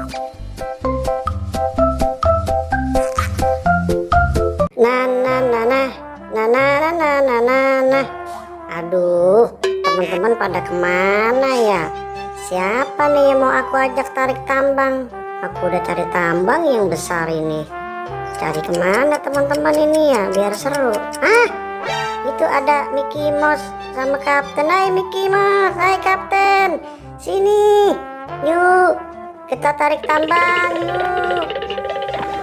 Nah. Aduh, teman-teman pada kemana ya? Siapa nih yang mau aku ajak tarik tambang? Aku udah cari tambang yang besar ini. Cari kemana teman-teman ini ya, biar seru. Itu ada Mickey Mouse sama Kapten. Hai Mickey Mouse, hai Kapten, sini. Yuk, kita tarik tambang yuk.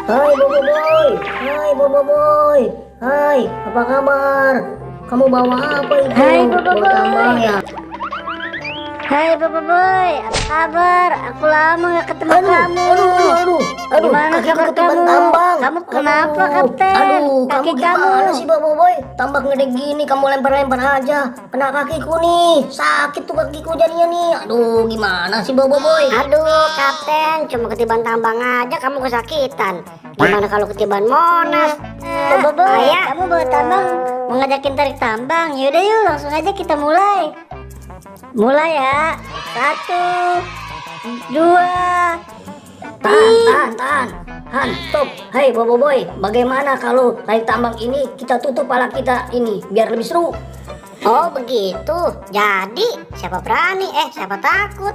Hai Bobo Boy, hai Bobo Boy, hai, apa kabar? Kamu bawa apa itu? Hai Bobo Bawa tambang ya? Hai Bobo Boy, apa kabar? Aku lama gak ketemu kamu. Gimana kabar kamu? Tambang. Kamu kenapa Kapten? Kamu gimana sih Bobo Boy? Tambak gede gini kamu lempar-lempar aja. Kena kakiku nih, sakit tuh kakiku jadinya nih. Aduh, gimana sih Bobo Boy? Aduh Kapten, cuma ketiban tambang aja kamu kesakitan. Gimana kalau ketiban Monas? Bobo Boy, kamu bawa tambang, mau ngajakin tarik tambang. Yaudah yuk, langsung aja kita mulai. Mulai ya. 1, 2, Tahan, stop. Hai Bobo Boy, bagaimana kalau tarik tambang ini kita tutup pala kita ini biar lebih seru? Oh begitu. Jadi siapa berani siapa takut.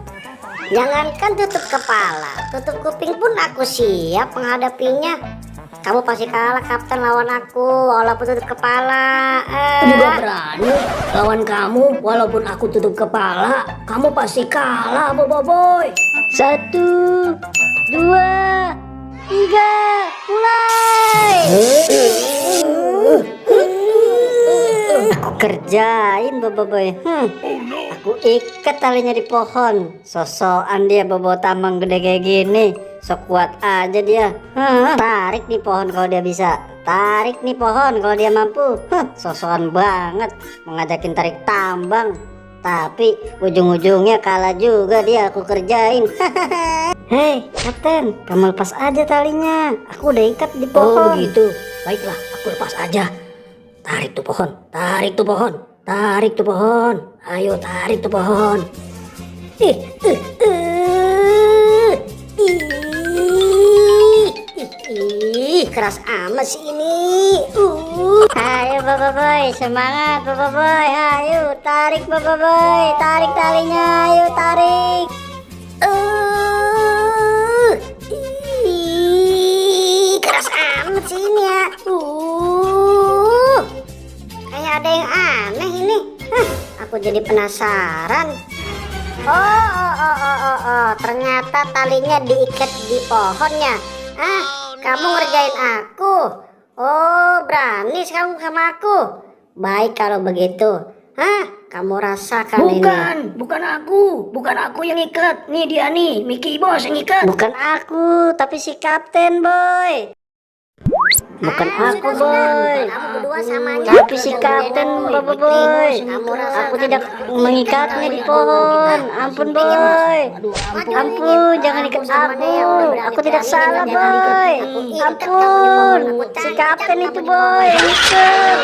Jangankan tutup kepala, tutup kuping pun aku siap menghadapinya. Kamu pasti kalah Kapten lawan aku walaupun tutup kepala. Aku juga berani lawan kamu walaupun aku tutup kepala. Kamu pasti kalah Bobo Boy. 1, 2, 3, mulai. Aku kerjain Bobo Boy. Aku ikat talinya di pohon. Sosokan dia bobo tambang gede kayak gini. Sok kuat aja dia. Tarik nih pohon kalau dia bisa. Tarik nih pohon kalau dia mampu. Sosokan banget mengajakin tarik tambang. Tapi ujung-ujungnya kalah juga dia, aku kerjain. Hei Kapten, kamu lepas aja talinya. Aku udah ikat di pohon. Oh begitu. Baiklah, aku lepas aja. Tarik tuh pohon, tarik tuh pohon, tarik tuh pohon. Ayo tarik tuh pohon. Keras amat sih ini. Ayo Bobo Boy, semangat Bobo Boy. Ayo tarik Bobo Boy, tarik talinya, ayo tarik. Keras amat sih ini ya. Kayak ada yang aneh ini. Aku jadi penasaran. Oh, ternyata talinya diikat di pohonnya. Kamu ngerjain aku. Oh, berani kamu sama aku. Baik kalau begitu. Kamu rasakan ini. Bukan aku yang ikat. Nih dia nih, Mickey Bos yang ikat. Bukan aku, tapi si Kapten Boy. Bukan aku Boy. Kamu berdua samanya. Tapi si Kapten Bobo Boy. Aku tidak mengikatnya di pohon. Ampun Boy. Ampun, jangan ikat aku. Aku tidak salah Boy. Ampun. Si Kapten itu Boy, ikat.